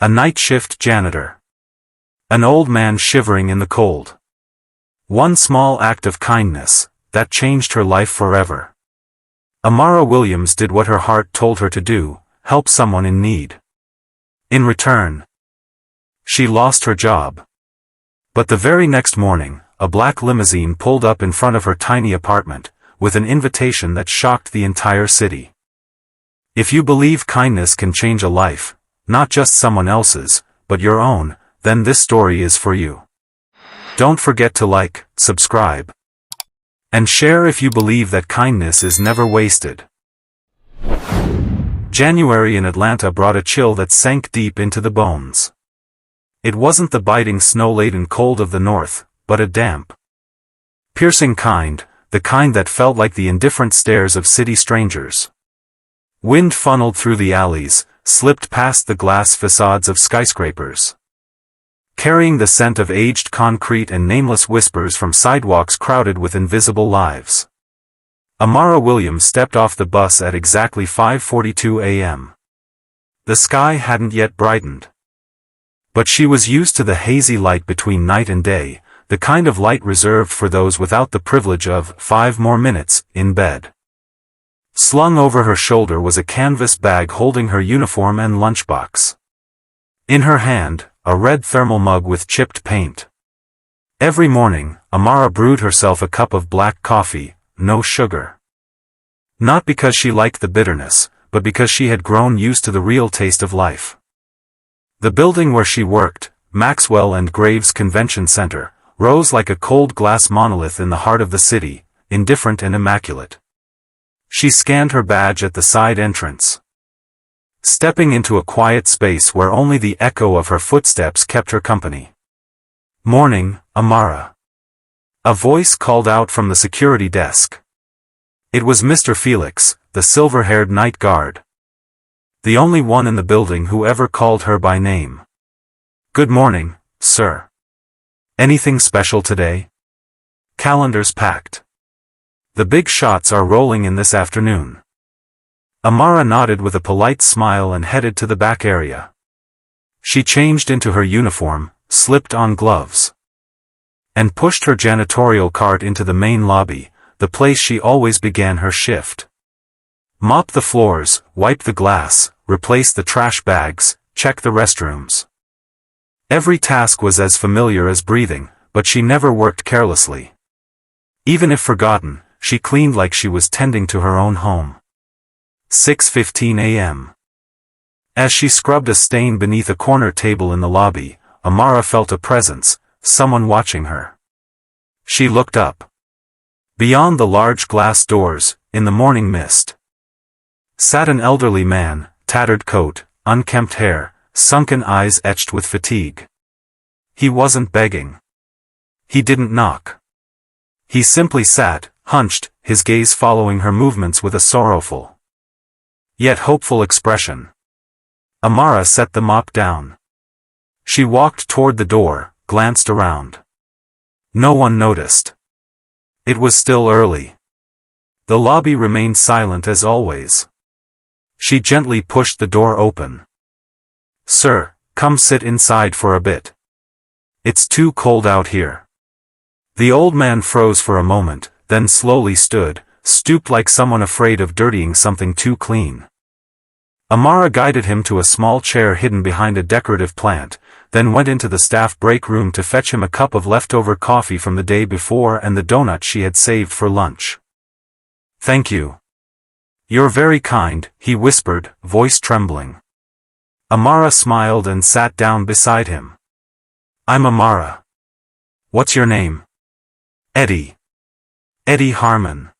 A night shift janitor. An old man shivering in the cold. One small act of kindness that changed her life forever. Amara Williams did what her heart told her to do, help someone in need. In return, she lost her job. But the very next morning, a black limousine pulled up in front of her tiny apartment, with an invitation that shocked the entire city. If you believe kindness can change a life, not just someone else's, but your own, then this story is for you. Don't forget to like, subscribe, and share if you believe that kindness is never wasted. January in Atlanta brought a chill that sank deep into the bones. It wasn't the biting snow-laden cold of the north, but a damp, piercing kind, the kind that felt like the indifferent stares of city strangers. Wind funneled through the alleys, slipped past the glass facades of skyscrapers, carrying the scent of aged concrete and nameless whispers from sidewalks crowded with invisible lives. Amara Williams stepped off the bus at exactly 5:42 a.m. The sky hadn't yet brightened. But she was used to the hazy light between night and day, the kind of light reserved for those without the privilege of 5 more minutes in bed. Slung over her shoulder was a canvas bag holding her uniform and lunchbox. In her hand, a red thermal mug with chipped paint. Every morning, Amara brewed herself a cup of black coffee, no sugar. Not because she liked the bitterness, but because she had grown used to the real taste of life. The building where she worked, Maxwell and Graves Convention Center, rose like a cold glass monolith in the heart of the city, indifferent and immaculate. She scanned her badge at the side entrance, stepping into a quiet space where only the echo of her footsteps kept her company. "Morning, Amara." A voice called out from the security desk. It was Mr. Felix, the silver-haired night guard. The only one in the building who ever called her by name. "Good morning, sir. Anything special today?" "Calendars packed. The big shots are rolling in this afternoon." Amara nodded with a polite smile and headed to the back area. She changed into her uniform, slipped on gloves, and pushed her janitorial cart into the main lobby, the place she always began her shift. Mop the floors, wipe the glass, replace the trash bags, check the restrooms. Every task was as familiar as breathing, but she never worked carelessly. Even if forgotten, she cleaned like she was tending to her own home. 6:15 a.m. As she scrubbed a stain beneath a corner table in the lobby, Amara felt a presence, someone watching her. She looked up. Beyond the large glass doors, in the morning mist, sat an elderly man, tattered coat, unkempt hair, sunken eyes etched with fatigue. He wasn't begging. He didn't knock. He simply sat, hunched, his gaze following her movements with a sorrowful, yet hopeful expression. Amara set the mop down. She walked toward the door, glanced around. No one noticed. It was still early. The lobby remained silent as always. She gently pushed the door open. "Sir, come sit inside for a bit. It's too cold out here." The old man froze for a moment, then slowly stood, stooped like someone afraid of dirtying something too clean. Amara guided him to a small chair hidden behind a decorative plant, then went into the staff break room to fetch him a cup of leftover coffee from the day before and the donut she had saved for lunch. "Thank you. You're very kind," he whispered, voice trembling. Amara smiled and sat down beside him. "I'm Amara. What's your name?" "Eddie. Eddie Harmon.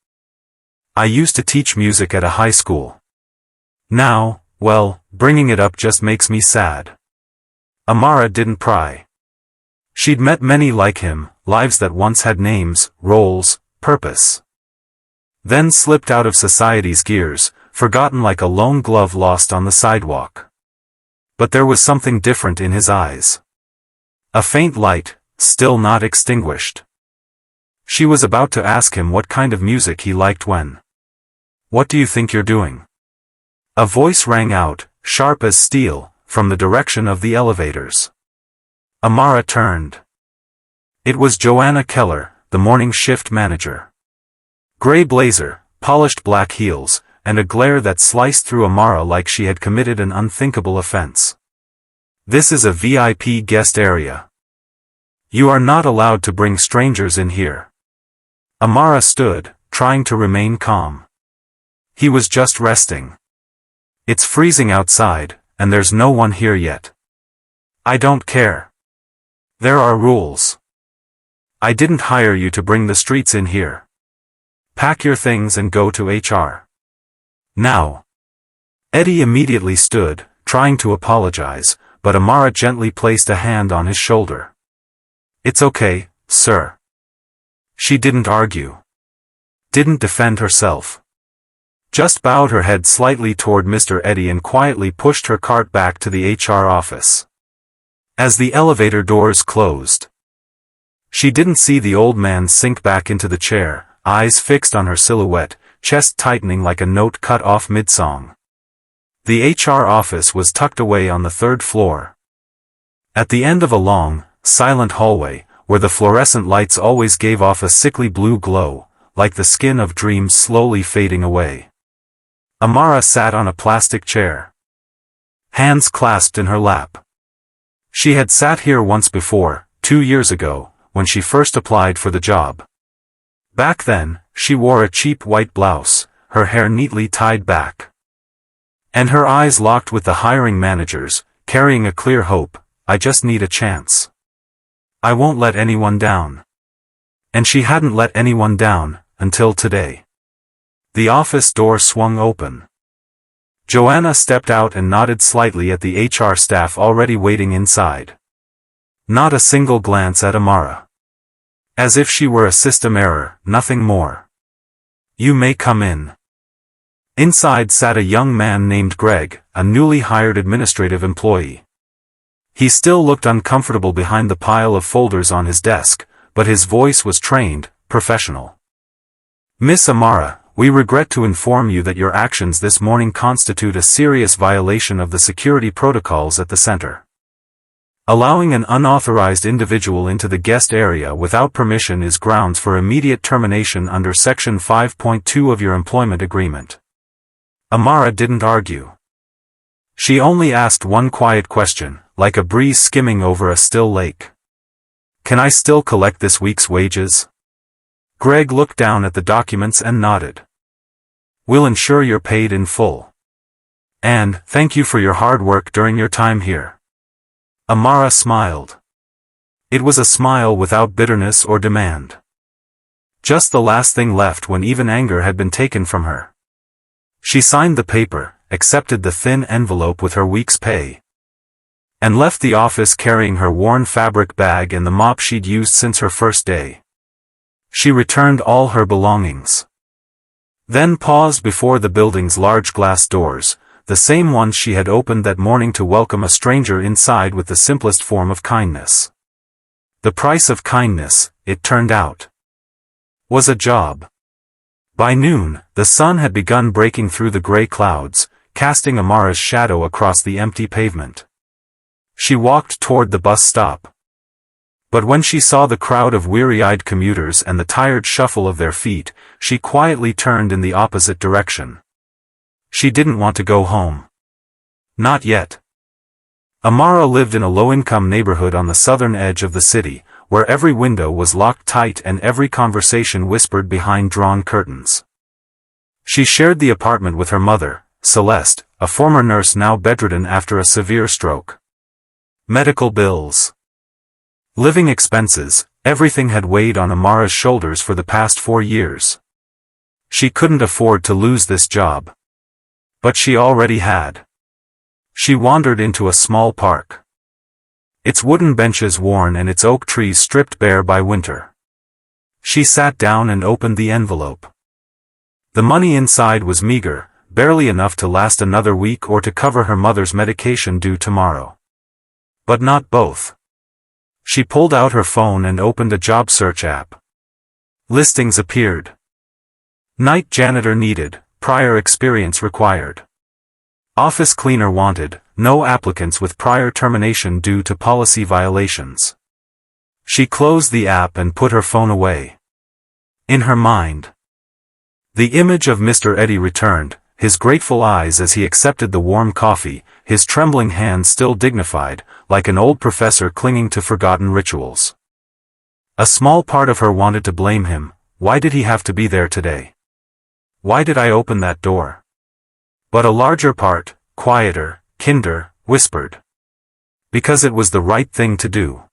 I used to teach music at a high school. Now, well, bringing it up just makes me sad." Amara didn't pry. She'd met many like him, lives that once had names, roles, purpose. Then slipped out of society's gears, forgotten like a lone glove lost on the sidewalk. But there was something different in his eyes. A faint light, still not extinguished. She was about to ask him what kind of music he liked when. "What do you think you're doing?" A voice rang out, sharp as steel, from the direction of the elevators. Amara turned. It was Joanna Keller, the morning shift manager. Gray blazer, polished black heels, and a glare that sliced through Amara like she had committed an unthinkable offense. "This is a VIP guest area. You are not allowed to bring strangers in here." Amara stood, trying to remain calm. "He was just resting. It's freezing outside, and there's no one here yet. I don't care. There are rules. I didn't hire you to bring the streets in here. Pack your things and go to HR. Now." Eddie immediately stood, trying to apologize, but Amara gently placed a hand on his shoulder. "It's okay, sir." She didn't argue. Didn't defend herself. Just bowed her head slightly toward Mr. Eddie and quietly pushed her cart back to the HR office. As the elevator doors closed, she didn't see the old man sink back into the chair, eyes fixed on her silhouette, chest tightening like a note cut off mid-song. The HR office was tucked away on the third floor. At the end of a long, silent hallway, where the fluorescent lights always gave off a sickly blue glow, like the skin of dreams slowly fading away. Amara sat on a plastic chair, hands clasped in her lap. She had sat here once before, 2 years ago, when she first applied for the job. Back then, she wore a cheap white blouse, her hair neatly tied back. And her eyes locked with the hiring managers, carrying a clear hope, "I just need a chance. I won't let anyone down." And she hadn't let anyone down, until today. The office door swung open. Joanna stepped out and nodded slightly at the HR staff already waiting inside. Not a single glance at Amara. As if she were a system error, nothing more. "You may come in." Inside sat a young man named Greg, a newly hired administrative employee. He still looked uncomfortable behind the pile of folders on his desk, but his voice was trained, professional. "Miss Amara, we regret to inform you that your actions this morning constitute a serious violation of the security protocols at the center. Allowing an unauthorized individual into the guest area without permission is grounds for immediate termination under Section 5.2 of your employment agreement." Amara didn't argue. She only asked one quiet question, like a breeze skimming over a still lake. "Can I still collect this week's wages?" Greg looked down at the documents and nodded. "We'll ensure you're paid in full. And, thank you for your hard work during your time here." Amara smiled. It was a smile without bitterness or demand. Just the last thing left when even anger had been taken from her. She signed the paper, accepted the thin envelope with her week's pay, and left the office carrying her worn fabric bag and the mop she'd used since her first day. She returned all her belongings. Then paused before the building's large glass doors, the same ones she had opened that morning to welcome a stranger inside with the simplest form of kindness. The price of kindness, it turned out, was a job. By noon, the sun had begun breaking through the gray clouds, casting Amara's shadow across the empty pavement. She walked toward the bus stop. But when she saw the crowd of weary-eyed commuters and the tired shuffle of their feet, she quietly turned in the opposite direction. She didn't want to go home. Not yet. Amara lived in a low-income neighborhood on the southern edge of the city, where every window was locked tight and every conversation whispered behind drawn curtains. She shared the apartment with her mother, Celeste, a former nurse now bedridden after a severe stroke. Medical bills, living expenses, everything had weighed on Amara's shoulders for the past 4 years. She couldn't afford to lose this job. But she already had. She wandered into a small park. Its wooden benches worn and its oak trees stripped bare by winter. She sat down and opened the envelope. The money inside was meager, barely enough to last another week or to cover her mother's medication due tomorrow. But not both. She pulled out her phone and opened a job search app. Listings appeared. Night janitor needed, prior experience required. Office cleaner wanted, no applicants with prior termination due to policy violations. She closed the app and put her phone away. In her mind, the image of Mr. Eddy returned, his grateful eyes as he accepted the warm coffee, his trembling hands still dignified, like an old professor clinging to forgotten rituals. A small part of her wanted to blame him. Why did he have to be there today? Why did I open that door? But a larger part, quieter, kinder, whispered. Because it was the right thing to do.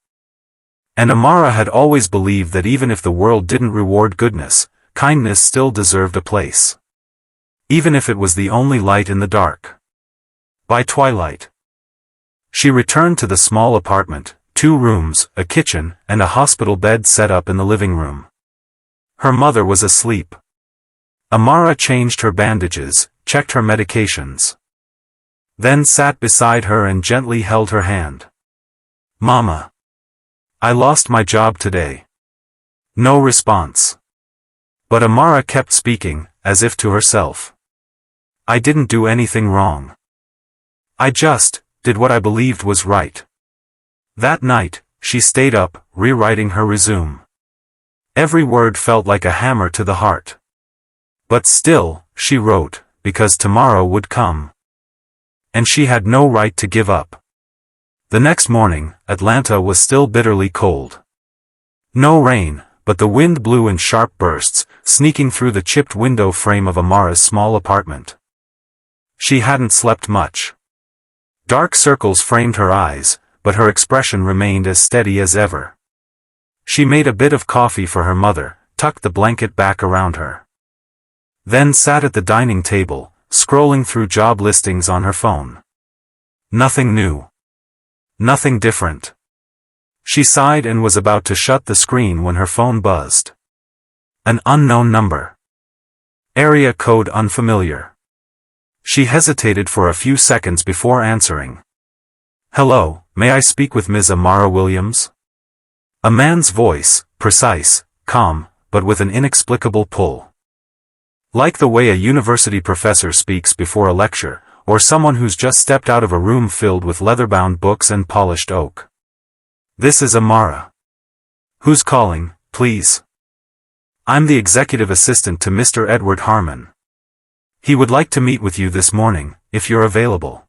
And Amara had always believed that even if the world didn't reward goodness, kindness still deserved a place. Even if it was the only light in the dark. By twilight, she returned to the small apartment, 2 rooms, a kitchen, and a hospital bed set up in the living room. Her mother was asleep. Amara changed her bandages, checked her medications. Then sat beside her and gently held her hand. "Mama. I lost my job today." No response. But Amara kept speaking, as if to herself. "I didn't do anything wrong. I just did what I believed was right." That night, she stayed up, rewriting her resume. Every word felt like a hammer to the heart. But still, she wrote, because tomorrow would come. And she had no right to give up. The next morning, Atlanta was still bitterly cold. No rain, but the wind blew in sharp bursts, sneaking through the chipped window frame of Amara's small apartment. She hadn't slept much. Dark circles framed her eyes, but her expression remained as steady as ever. She made a bit of coffee for her mother, tucked the blanket back around her. Then sat at the dining table, scrolling through job listings on her phone. Nothing new. Nothing different. She sighed and was about to shut the screen when her phone buzzed. An unknown number. Area code unfamiliar. She hesitated for a few seconds before answering. "Hello, may I speak with Ms. Amara Williams?" A man's voice, precise, calm, but with an inexplicable pull. Like the way a university professor speaks before a lecture, or someone who's just stepped out of a room filled with leather-bound books and polished oak. "This is Amara." "Who's calling, please?" "I'm the executive assistant to Mr. Edward Harmon. He would like to meet with you this morning, if you're available.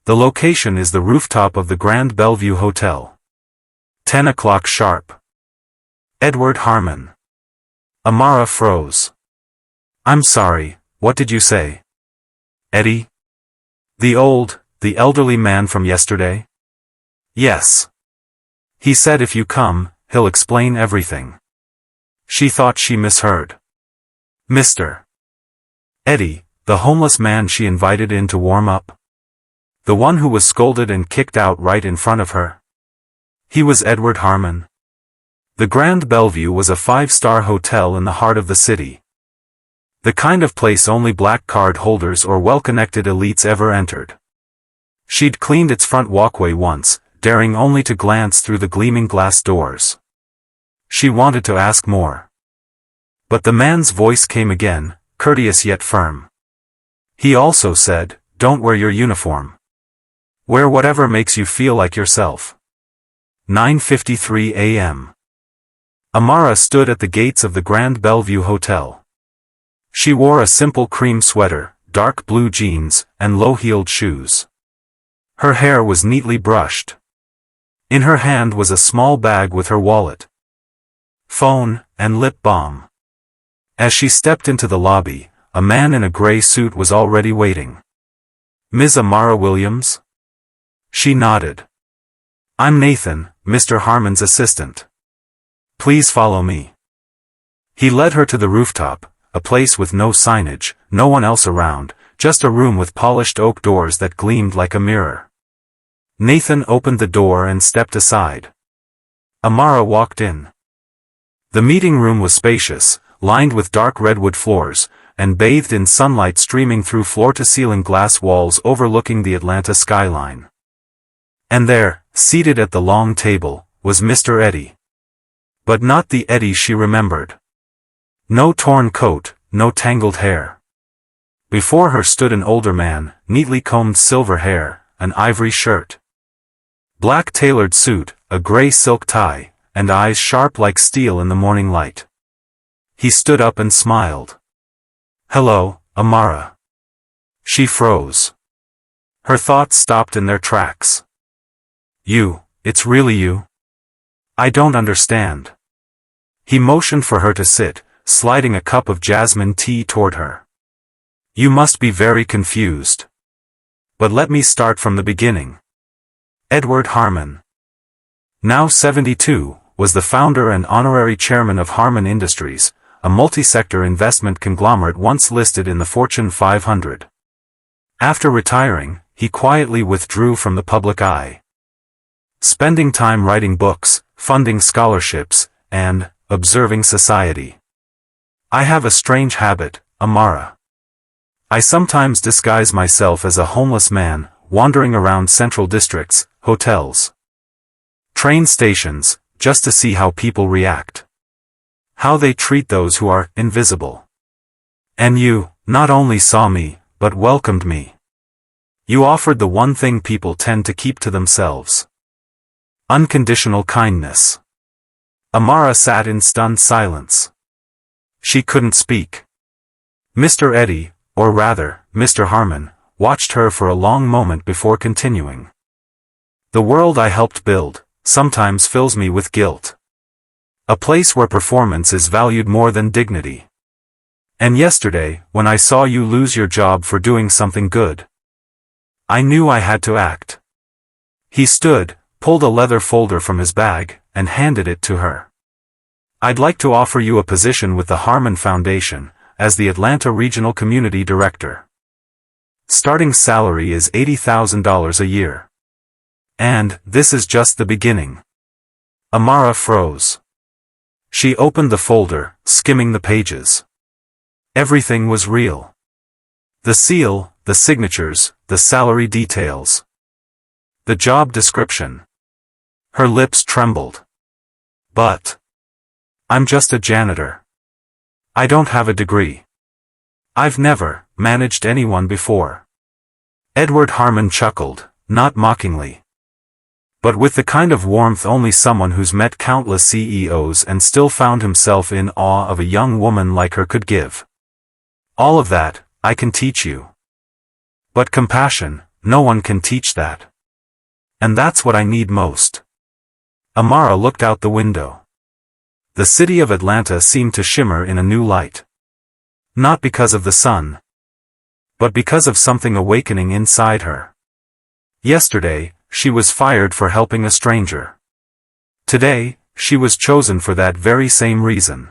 The location is the rooftop of the Grand Bellevue Hotel. 10 o'clock sharp." Edward Harmon. Amara froze. "I'm sorry, what did you say?" "Eddie? The elderly man from yesterday?" "Yes. He said if you come, he'll explain everything." She thought she misheard. "Mr. Eddie, the homeless man she invited in to warm up? The one who was scolded and kicked out right in front of her? He was Edward Harmon." The Grand Bellevue was a 5-star hotel in the heart of the city. The kind of place only black card holders or well-connected elites ever entered. She'd cleaned its front walkway once, daring only to glance through the gleaming glass doors. She wanted to ask more. But the man's voice came again, courteous yet firm. He also said, "Don't wear your uniform. Wear whatever makes you feel like yourself." 9:53 a.m. Amara stood at the gates of the Grand Bellevue Hotel. She wore a simple cream sweater, dark blue jeans, and low-heeled shoes. Her hair was neatly brushed. In her hand was a small bag with her wallet, phone, and lip balm. As she stepped into the lobby, a man in a gray suit was already waiting. "Ms. Amara Williams?" She nodded. "I'm Nathan, Mr. Harmon's assistant. Please follow me." He led her to the rooftop, a place with no signage, no one else around, just a room with polished oak doors that gleamed like a mirror. Nathan opened the door and stepped aside. Amara walked in. The meeting room was spacious, lined with dark redwood floors, and bathed in sunlight streaming through floor-to-ceiling glass walls overlooking the Atlanta skyline. And there, seated at the long table, was Mr. Eddy. But not the Eddy she remembered. No torn coat, no tangled hair. Before her stood an older man, neatly combed silver hair, an ivory shirt, black tailored suit, a gray silk tie, and eyes sharp like steel in the morning light. He stood up and smiled. "Hello, Amara." She froze. Her thoughts stopped in their tracks. It's really you? I don't understand." He motioned for her to sit, sliding a cup of jasmine tea toward her. "You must be very confused. But let me start from the beginning. Edward Harmon, now 72, was the founder and honorary chairman of Harmon Industries, a multi-sector investment conglomerate once listed in the Fortune 500. After retiring, he quietly withdrew from the public eye, spending time writing books, funding scholarships, and observing society. "I have a strange habit, Amara. I sometimes disguise myself as a homeless man, wandering around central districts, hotels, train stations, just to see how people react. How they treat those who are invisible. And you, not only saw me, but welcomed me. You offered the one thing people tend to keep to themselves. Unconditional kindness." Amara sat in stunned silence. She couldn't speak. Mr. Eddy, or rather, Mr. Harmon, watched her for a long moment before continuing. "The world I helped build sometimes fills me with guilt. A place where performance is valued more than dignity. And yesterday, when I saw you lose your job for doing something good, I knew I had to act." He stood, pulled a leather folder from his bag, and handed it to her. "I'd like to offer you a position with the Harmon Foundation, as the Atlanta Regional Community Director. Starting salary is $80,000 a year. And this is just the beginning." Amara froze. She opened the folder, skimming the pages. Everything was real. The seal, the signatures, the salary details, the job description. Her lips trembled. "But I'm just a janitor. I don't have a degree. I've never managed anyone before." Edward Harmon chuckled, not mockingly, but with the kind of warmth only someone who's met countless CEOs and still found himself in awe of a young woman like her could give. "All of that, I can teach you. But compassion, no one can teach that. And that's what I need most." Amara looked out the window. The city of Atlanta seemed to shimmer in a new light. Not because of the sun, but because of something awakening inside her. Yesterday, she was fired for helping a stranger. Today, she was chosen for that very same reason.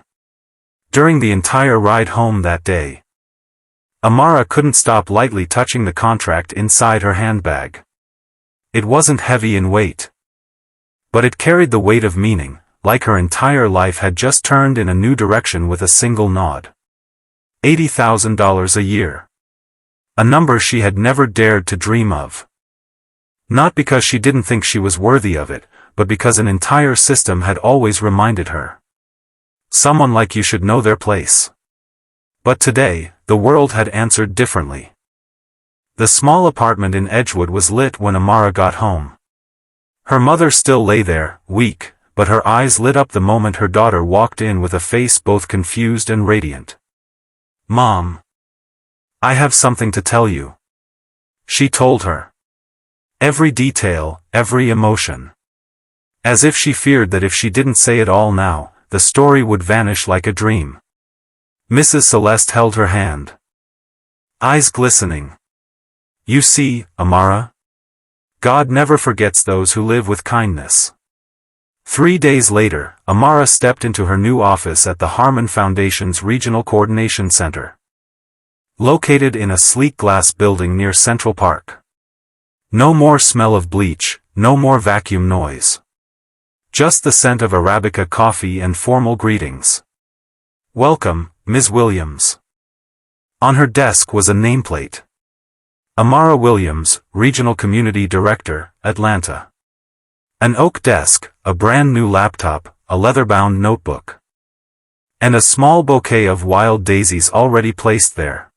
During the entire ride home that day, Amara couldn't stop lightly touching the contract inside her handbag. It wasn't heavy in weight, but it carried the weight of meaning, like her entire life had just turned in a new direction with a single nod. $80,000 a year. A number she had never dared to dream of. Not because she didn't think she was worthy of it, but because an entire system had always reminded her. Someone like you should know their place. But today, the world had answered differently. The small apartment in Edgewood was lit when Amara got home. Her mother still lay there, weak, but her eyes lit up the moment her daughter walked in with a face both confused and radiant. "Mom, I have something to tell you," she told her. Every detail, every emotion. As if she feared that if she didn't say it all now, the story would vanish like a dream. Mrs. Celeste held her hand, eyes glistening. "You see, Amara? God never forgets those who live with kindness." 3 days later, Amara stepped into her new office at the Harmon Foundation's Regional Coordination Center, located in a sleek glass building near Central Park. No more smell of bleach, no more vacuum noise. Just the scent of Arabica coffee and formal greetings. "Welcome, Ms. Williams." On her desk was a nameplate. Amara Williams, Regional Community Director, Atlanta. An oak desk, a brand new laptop, a leather-bound notebook, and a small bouquet of wild daisies already placed there.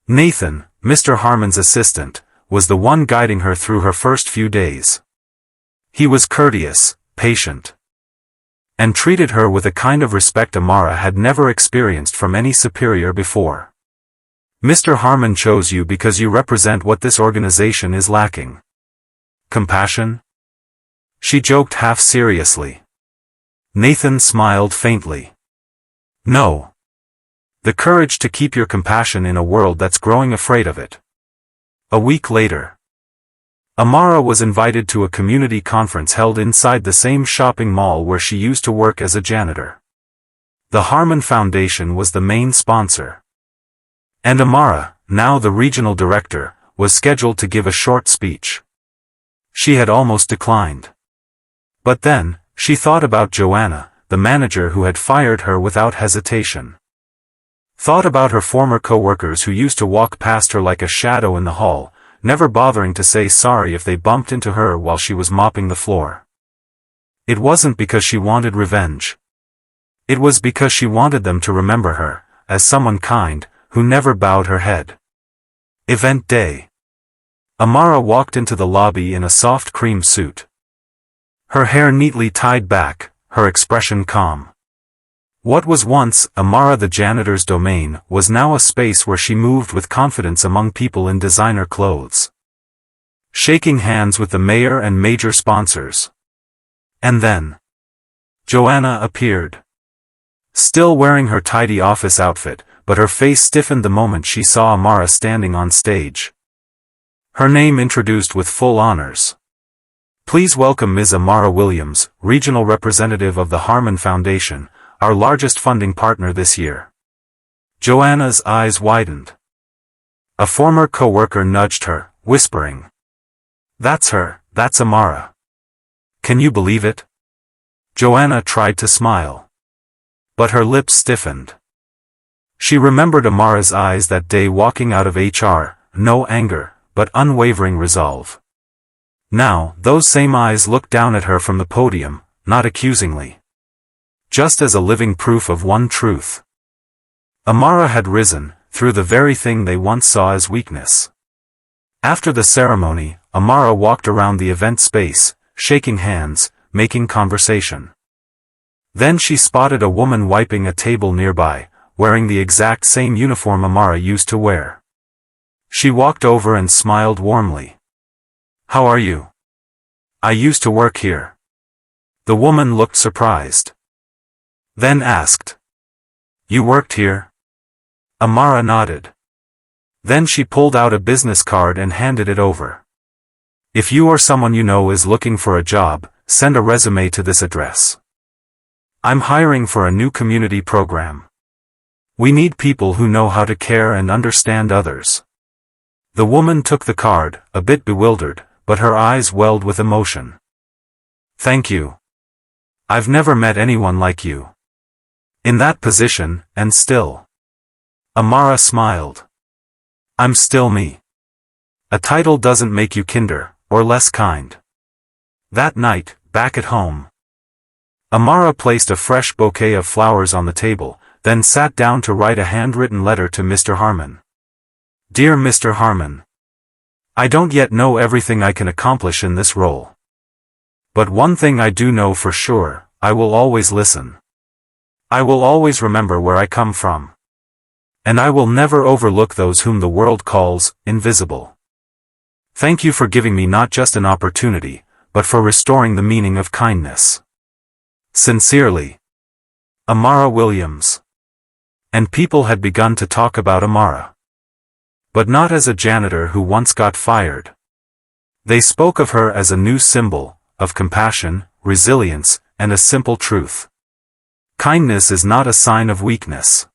Nathan, Mr. Harmon's assistant, was the one guiding her through her first few days. He was courteous, patient, and treated her with a kind of respect Amara had never experienced from any superior before. Mr. Harmon chose you because you represent what this organization is lacking. Compassion? She joked half seriously. Nathan smiled faintly. No. The courage to keep your compassion in a world that's growing afraid of it. A week later, Amara was invited to a community conference held inside the same shopping mall where she used to work as a janitor. The Harmon Foundation was the main sponsor. And Amara, now the regional director, was scheduled to give a short speech. She had almost declined. But then, she thought about Joanna, the manager who had fired her without hesitation. Thought about her former co-workers who used to walk past her like a shadow in the hall, never bothering to say sorry if they bumped into her while she was mopping the floor. It wasn't because she wanted revenge. It was because she wanted them to remember her, as someone kind, who never bowed her head. Event day. Amara walked into the lobby in a soft cream suit. Her hair neatly tied back, her expression calm. What was once Amara the janitor's domain was now a space where she moved with confidence among people in designer clothes. Shaking hands with the mayor and major sponsors. And then Joanna appeared. Still wearing her tidy office outfit, but her face stiffened the moment she saw Amara standing on stage. Her name introduced with full honors. Please welcome Ms. Amara Williams, Regional Representative of the Harmon Foundation, our largest funding partner this year. Joanna's eyes widened. A former co-worker nudged her, whispering, "That's her, that's Amara. Can you believe it?" Joanna tried to smile. But her lips stiffened. She remembered Amara's eyes that day walking out of HR, no anger, but unwavering resolve. Now, those same eyes looked down at her from the podium, not accusingly. Just as a living proof of one truth. Amara had risen, through the very thing they once saw as weakness. After the ceremony, Amara walked around the event space, shaking hands, making conversation. Then she spotted a woman wiping a table nearby, wearing the exact same uniform Amara used to wear. She walked over and smiled warmly. "How are you? I used to work here." The woman looked surprised. Then asked, "You worked here?" Amara nodded. Then she pulled out a business card and handed it over. "If you or someone you know is looking for a job, send a resume to this address. I'm hiring for a new community program. We need people who know how to care and understand others." The woman took the card, a bit bewildered, but her eyes welled with emotion. "Thank you. I've never met anyone like you. In that position, and still." Amara smiled. "I'm still me. A title doesn't make you kinder, or less kind." That night, back at home, Amara placed a fresh bouquet of flowers on the table, then sat down to write a handwritten letter to Mr. Harmon. "Dear Mr. Harmon, I don't yet know everything I can accomplish in this role. But one thing I do know for sure, I will always listen. I will always remember where I come from. And I will never overlook those whom the world calls invisible. Thank you for giving me not just an opportunity, but for restoring the meaning of kindness. Sincerely, Amara Williams." And people had begun to talk about Amara. But not as a janitor who once got fired. They spoke of her as a new symbol of compassion, resilience, and a simple truth. Kindness is not a sign of weakness.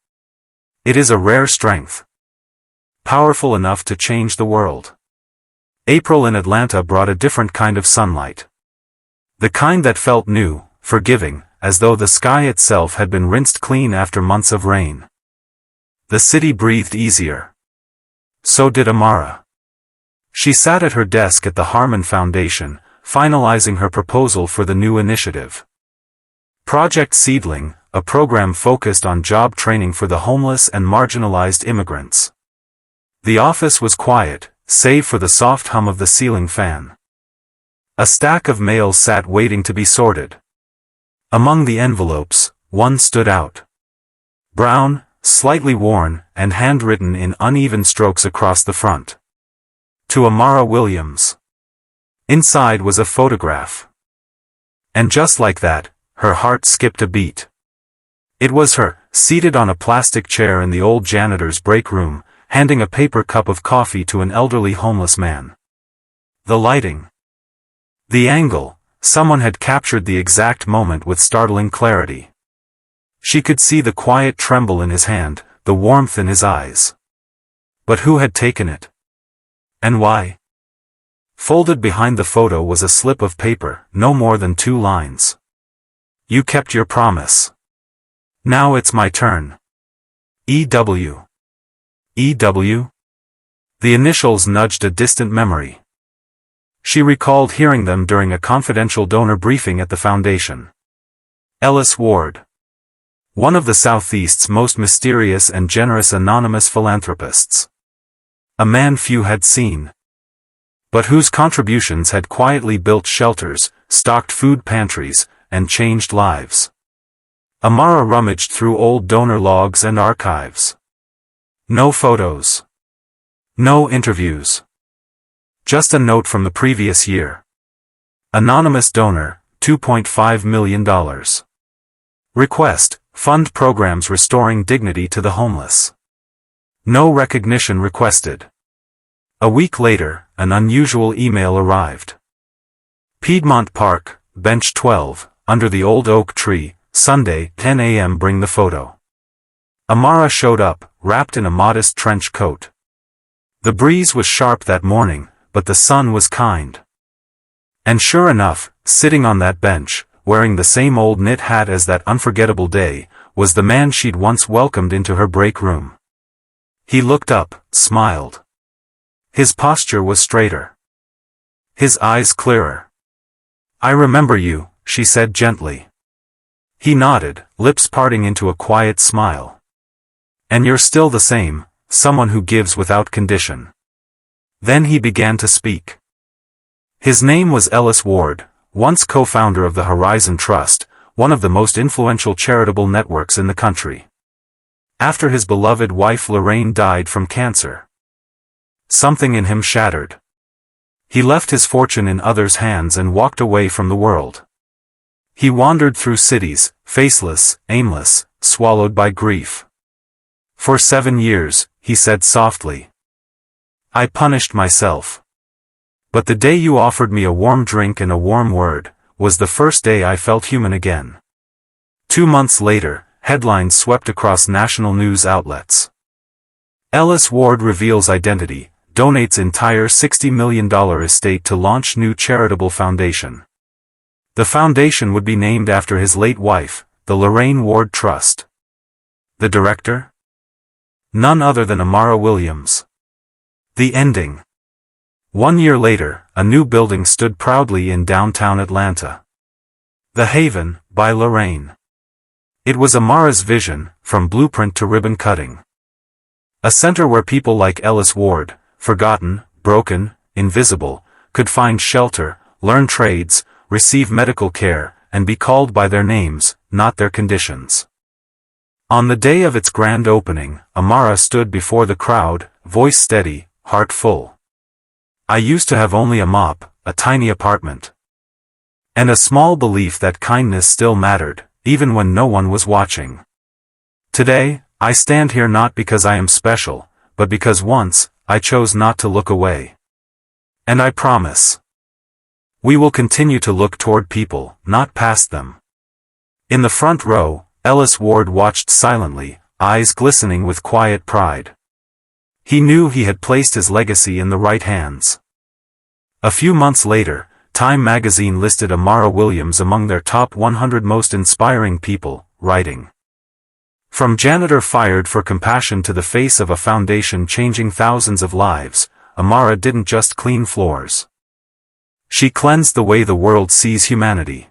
It is a rare strength. Powerful enough to change the world. April in Atlanta brought a different kind of sunlight. The kind that felt new, forgiving, as though the sky itself had been rinsed clean after months of rain. The city breathed easier. So did Amara. She sat at her desk at the Harmon Foundation, finalizing her proposal for the new initiative. Project Seedling, a program focused on job training for the homeless and marginalized immigrants. The office was quiet, save for the soft hum of the ceiling fan. A stack of mail sat waiting to be sorted. Among the envelopes, one stood out. Brown, slightly worn, and handwritten in uneven strokes across the front. To Amara Williams. Inside was a photograph. And just like that, her heart skipped a beat. It was her, seated on a plastic chair in the old janitor's break room, handing a paper cup of coffee to an elderly homeless man. The lighting. The angle, someone had captured the exact moment with startling clarity. She could see the quiet tremble in his hand, the warmth in his eyes. But who had taken it? And why? Folded behind the photo was a slip of paper, no more than 2 lines. You kept your promise. Now it's my turn. E.W. E.W.? The initials nudged a distant memory. She recalled hearing them during a confidential donor briefing at the foundation. Ellis Ward. One of the Southeast's most mysterious and generous anonymous philanthropists. A man few had seen. But whose contributions had quietly built shelters, stocked food pantries, and changed lives. Amara rummaged through old donor logs and archives. No photos. No interviews. Just a note from the previous year. Anonymous donor, $2.5 million. Request, fund programs restoring dignity to the homeless. No recognition requested. A week later, an unusual email arrived. Piedmont Park, Bench 12, under the old oak tree, Sunday, 10 a.m. Bring the photo. Amara showed up, wrapped in a modest trench coat. The breeze was sharp that morning, but the sun was kind. And sure enough, sitting on that bench, wearing the same old knit hat as that unforgettable day, was the man she'd once welcomed into her break room. He looked up, smiled. His posture was straighter. His eyes clearer. I remember you, she said gently. He nodded, lips parting into a quiet smile. And you're still the same, someone who gives without condition. Then he began to speak. His name was Ellis Ward, once co-founder of the Horizon Trust, one of the most influential charitable networks in the country. After his beloved wife Lorraine died from cancer, something in him shattered. He left his fortune in others' hands and walked away from the world. He wandered through cities, faceless, aimless, swallowed by grief. For 7 years, he said softly. I punished myself. But the day you offered me a warm drink and a warm word, was the first day I felt human again. 2 months later, headlines swept across national news outlets. Ellis Ward reveals identity, donates entire $60 million estate to launch new charitable foundation. The foundation would be named after his late wife, the Lorraine Ward Trust. The director? None other than Amara Williams. The ending. 1 year later, a new building stood proudly in downtown Atlanta. The Haven, by Lorraine. It was Amara's vision, from blueprint to ribbon cutting. A center where people like Ellis Ward, forgotten, broken, invisible, could find shelter, learn trades, receive medical care, and be called by their names, not their conditions. On the day of its grand opening, Amara stood before the crowd, voice steady, heart full. I used to have only a mop, a tiny apartment, and a small belief that kindness still mattered, even when no one was watching. Today, I stand here not because I am special, but because once, I chose not to look away. And I promise, we will continue to look toward people, not past them. In the front row, Ellis Ward watched silently, eyes glistening with quiet pride. He knew he had placed his legacy in the right hands. A few months later, Time magazine listed Amara Williams among their top 100 most inspiring people, writing, from janitor fired for compassion to the face of a foundation changing thousands of lives, Amara didn't just clean floors. She cleansed the way the world sees humanity.